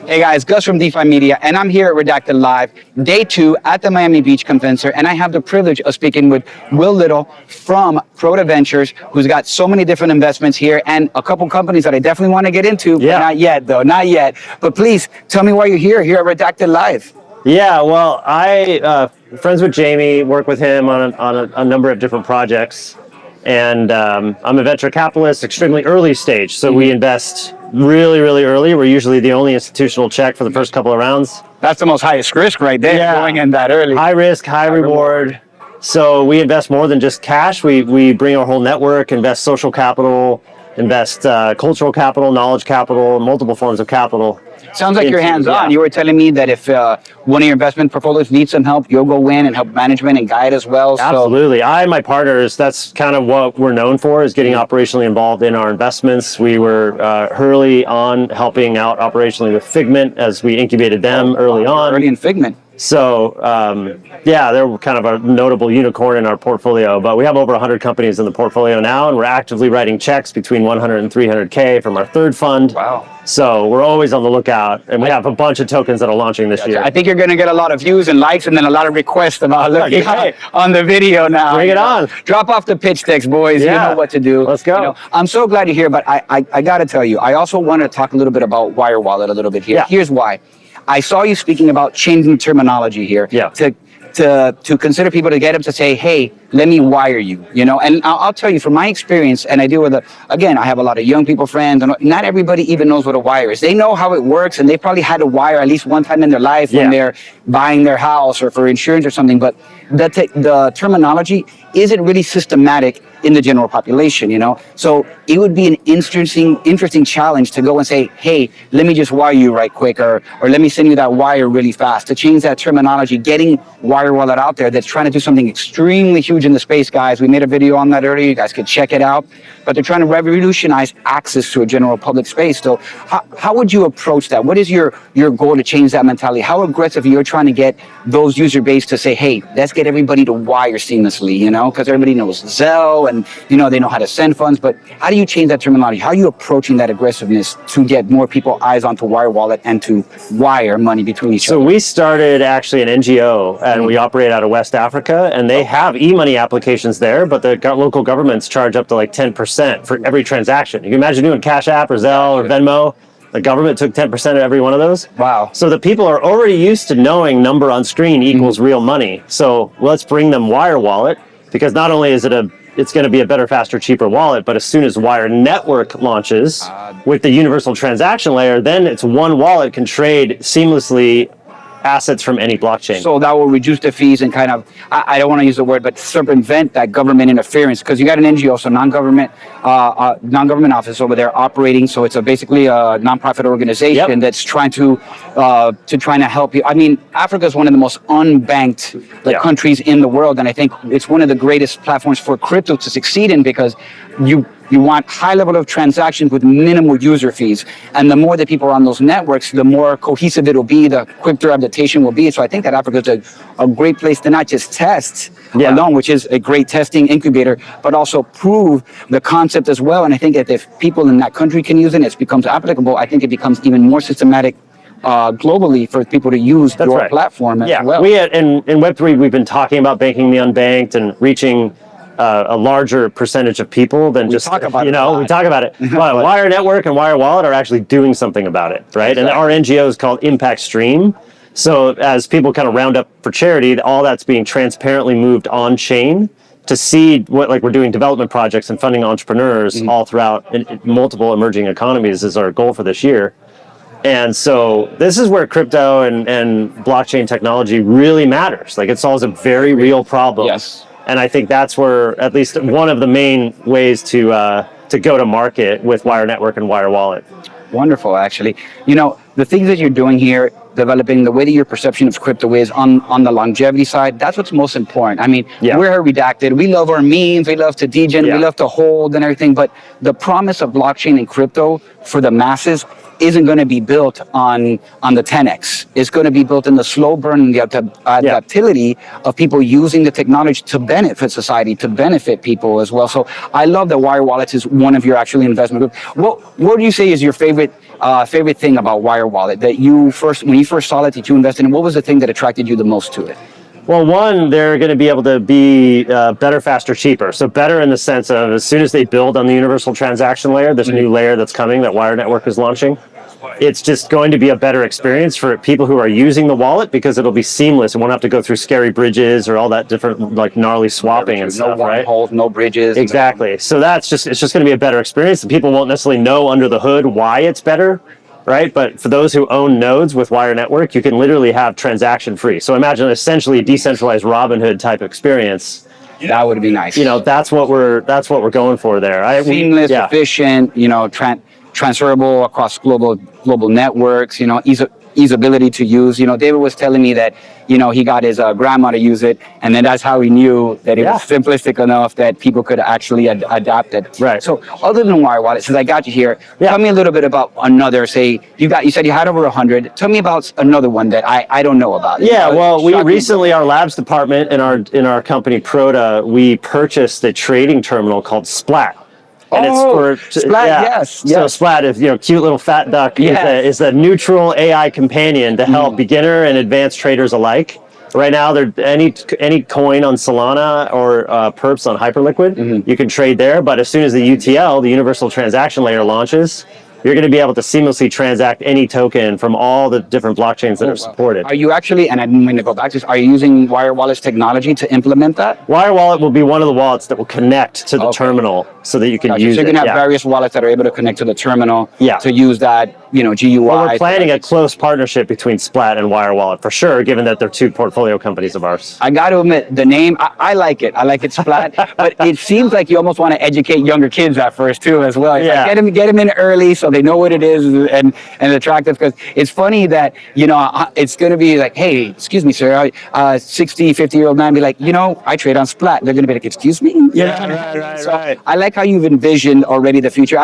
Hey guys, Gus from Defimedia, and I'm here at Redacted Live, day 2 at the Miami Beach Convention, and I have the privilege of speaking with Will Little from Prota Ventures, who's got so many different investments here and a couple companies that I definitely want to get into, but not yet though, not yet. But please, tell me why you're here at Redacted Live. Yeah, well, I friends with Jamie, work with him on a number of different projects, and I'm a venture capitalist, extremely early stage, so we invest really, really early. We're usually the only institutional check for the first couple of rounds. That's the most highest risk right there, going in that early. High risk, high reward. So we invest more than just cash. We bring our whole network, invest social capital, invest cultural capital, knowledge capital, multiple forms of capital. Sounds like you're hands-on. You were telling me that if one of your investment portfolios needs some help, you'll go in and help management and guide as well. Absolutely. I and my partners, that's kind of what we're known for, is getting operationally involved in our investments. We were early on helping out operationally with Figment as we incubated them early on. Early in Figment. So, yeah, they're kind of a notable unicorn in our portfolio, but we have over 100 companies in the portfolio now, and we're actively writing checks between 100 and 300K from our third fund. Wow. So we're always on the lookout, and we have a bunch of tokens that are launching this year. I think you're going to get a lot of views and likes, and then a lot of requests about looking on the video now. Bring it on. Drop off the pitch decks, boys. You know what to do. Let's go. You know, I'm so glad you're here, but I got to tell you, I also want to talk a little bit about Wire Wallet a little bit here. Here's why. I saw you speaking about changing terminology here to consider people to get them to say, hey, let me wire you, you know? And I'll tell you from my experience, and I deal with, again, I have a lot of young people friends, and not everybody even knows what a wire is. They know how it works, and they probably had to wire at least one time in their life when they're buying their house or for insurance or something, but the terminology isn't really systematic in the general population, you know? So it would be an interesting challenge to go and say, hey, let me just wire you right quick, or let me send you that wire really fast, to change that terminology, getting Wire Wallet out there that's trying to do something extremely huge in the space, guys. We made a video on that earlier. You guys could check it out. But they're trying to revolutionize access to a general public space. So how would you approach that? What is your goal to change that mentality? How aggressive you're trying to get those user base to say, hey, let's get everybody to wire seamlessly, you know? Because everybody knows Zelle and, you know, they know how to send funds. But how do you change that terminology? How are you approaching that aggressiveness to get more people eyes onto Wire Wallet and to wire money between each other? So we started actually an NGO, and we operate out of West Africa, and they have e-money applications there, but the local governments charge up to like 10% for every transaction. You can imagine doing Cash App or Zelle or Venmo. The government took 10% of every one of those. Wow. So the people are already used to knowing number on screen equals real money. So let's bring them Wire Wallet, because not only is it's going to be a better, faster, cheaper wallet, but as soon as Wire Network launches with the universal transaction layer, then it's one wallet can trade seamlessly assets from any blockchain. So that will reduce the fees and kind of, I don't want to use the word, but circumvent that government interference, because you got an NGO, so non-government office over there operating. So it's basically a nonprofit organization that's trying to help you. I mean, Africa is one of the most unbanked countries in the world, and I think it's one of the greatest platforms for crypto to succeed in, because you want high level of transactions with minimal user fees. And the more that people are on those networks, the more cohesive it'll be, the quicker adaptation will be. So I think that Africa is a great place to not just test alone, which is a great testing incubator, but also prove the concept as well. And I think that if people in that country can use it, it becomes applicable. I think it becomes even more systematic globally for people to use your platform as well. In Web3, we've been talking about banking the unbanked and reaching a larger percentage of people than we talk about it. But Wire Network and Wire Wallet are actually doing something about it, right? Exactly. And our NGO is called Impact Stream. So as people kind of round up for charity, all that's being transparently moved on chain to seed what, like, we're doing development projects and funding entrepreneurs all throughout multiple emerging economies is our goal for this year. And so this is where crypto and blockchain technology really matters. Like, it solves a very real problem. Yes. And I think that's where at least one of the main ways to go to market with Wire Network and Wire Wallet. Wonderful, actually. You know, the things that you're doing here, developing the way that your perception of crypto is on the longevity side, that's what's most important. I mean, we're Redacted. We love our memes. We love to degen. We love to hold and everything. But the promise of blockchain and crypto for the masses isn't going to be built on the 10x. It's going to be built in the slow burn and the adaptability of people using the technology to benefit society, to benefit people as well. So I love that Wire Wallets is one of your actually investment group. What do you say is your favorite favorite thing about Wire Wallet that when you first saw it, that you invested in? What was the thing that attracted you the most to it? Well, one, they're going to be able to be better, faster, cheaper. So better in the sense of as soon as they build on the universal transaction layer, this new layer that's coming that Wire Network is launching, it's just going to be a better experience for people who are using the wallet because it'll be seamless. It won't have to go through scary bridges or all that different like gnarly swapping and stuff, right? No holes, no bridges. Exactly. So it's just going to be a better experience. And people won't necessarily know under the hood why it's better. Right? But for those who own nodes with Wire Network, you can literally have transaction free. So imagine essentially a decentralized Robinhood type experience. That would be nice. That's what we're going for there. Seamless, efficient, transferable across global networks, easeability to use. David was telling me that, he got his grandma to use it, and then that's how he knew that it was simplistic enough that people could actually adapt it. Right. So other than Wire Wallet, since I got you here, tell me a little bit about another, you said you had over 100. Tell me about another one that I don't know about. Yeah, well, we recently, our labs department in our company Prota, we purchased a trading terminal called Splat. And it's for Splat, yes. So Splat is cute little fat duck is a neutral AI companion to help beginner and advanced traders alike. Right now, any coin on Solana or perps on Hyperliquid, you can trade there. But as soon as the UTL, the Universal Transaction Layer, launches, you're going to be able to seamlessly transact any token from all the different blockchains that are supported. Are you actually, and I'm going to go back to this, are you using Wire Wallet's technology to implement that? Wire Wallet will be one of the wallets that will connect to the terminal so that you can use it. So you're going to have various wallets that are able to connect to the terminal to use that, GUI. Well, we're planning a close partnership between Splat and Wire Wallet for sure, given that they're two portfolio companies of ours. I got to admit, the name, I like it. I like it, Splat. But it seems like you almost want to educate younger kids at first too, as well. It's like get them in early so they know what it is and attractive. Because it's funny that, it's going to be like, hey, excuse me, sir, 60, 50-year-old man be like, I trade on Splat. They're going to be like, excuse me? Right. I like how you've envisioned already the future.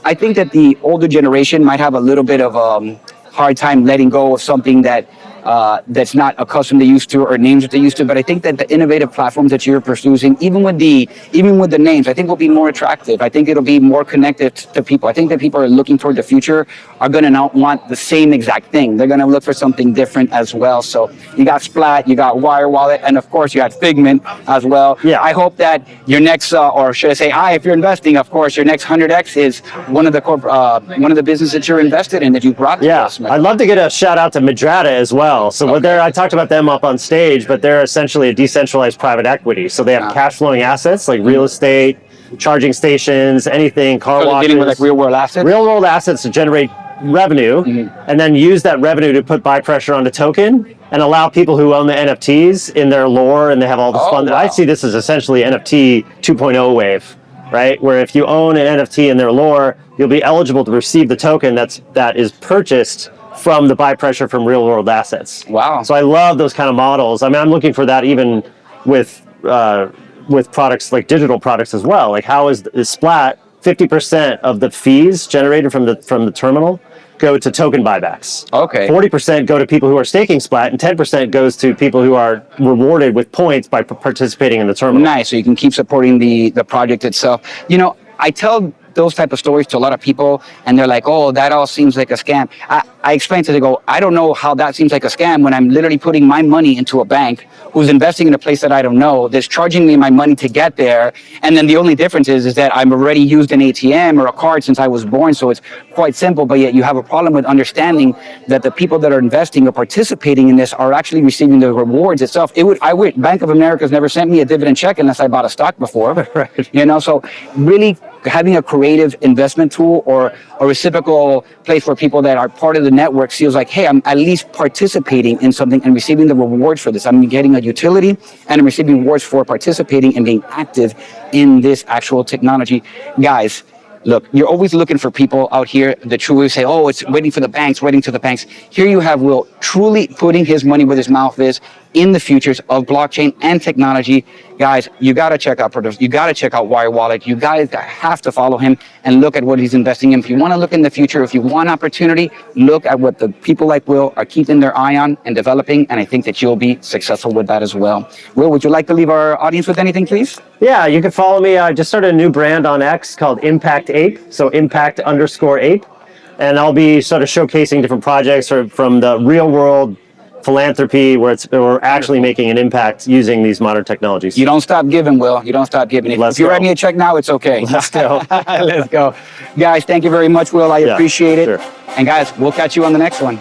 I think that the older generation might have a little bit of a hard time letting go of something that's not accustomed to used to or names that they used to. But I think that the innovative platforms that you're pursuing, even with the names, I think will be more attractive. I think it'll be more connected to people. I think that people are looking toward the future are going to not want the same exact thing. They're going to look for something different as well. So you got Splat, you got Wire Wallet, and of course you got Figment as well. Yeah. I hope that your next, or should I say, if you're investing, of course, your next 100x is one of the businesses that you're invested in that you brought to us. I'd love to get a shout out to Midrata as well. So I talked about them up on stage, but they're essentially a decentralized private equity. So they have cash flowing assets like real estate, charging stations, anything, car washes. Dealing with like real world assets? Real world assets to generate revenue and then use that revenue to put buy pressure on the token and allow people who own the NFTs in their lore and they have all this fun. Wow. I see this as essentially NFT 2.0 wave, right? Where if you own an NFT in their lore, you'll be eligible to receive the token that is purchased from the buy pressure from real world assets. Wow. So I love those kind of models. I mean, I'm looking for that even with products like digital products as well. Like how is Splat 50% of the fees generated from the terminal go to token buybacks. Okay. 40% go to people who are staking Splat, and 10% goes to people who are rewarded with points by participating in the terminal. Nice. So you can keep supporting the project itself. I tell those type of stories to a lot of people, and they're like, oh, that all seems like a scam. I explain to them, they go, I don't know how that seems like a scam when I'm literally putting my money into a bank who's investing in a place that I don't know, that's charging me my money to get there. And then the only difference is that I'm already used an ATM or a card since I was born. So it's quite simple, but yet you have a problem with understanding that the people that are investing or participating in this are actually receiving the rewards itself. Bank of America's never sent me a dividend check unless I bought a stock before. Right. So really having a creative investment tool or a reciprocal place where people that are part of the network feels like, hey, I'm at least participating in something and receiving the rewards for this. I'm getting a utility and I'm receiving rewards for participating and being active in this actual technology. Guys, look, you're always looking for people out here that truly say, oh, it's waiting for the banks, waiting to the banks. Here you have Will truly putting his money where his mouth is in the futures of blockchain and technology. Guys, you got to check out Prota. You got to check out Wire Wallet. You guys have to follow him and look at what he's investing in. If you want to look in the future, if you want opportunity, look at what the people like Will are keeping their eye on and developing. And I think that you'll be successful with that as well. Will, would you like to leave our audience with anything, please? Yeah, you can follow me. I just started a new brand on X called Impact Ape. So Impact_Ape. and I'll be sort of showcasing different projects from the real world philanthropy where we're actually making an impact using these modern technologies. You don't stop giving, Will. You don't stop giving. If you're writing me a check now, it's okay. Let's go. Let's go. Guys, thank you very much, Will. I appreciate it. Sure. And guys, we'll catch you on the next one.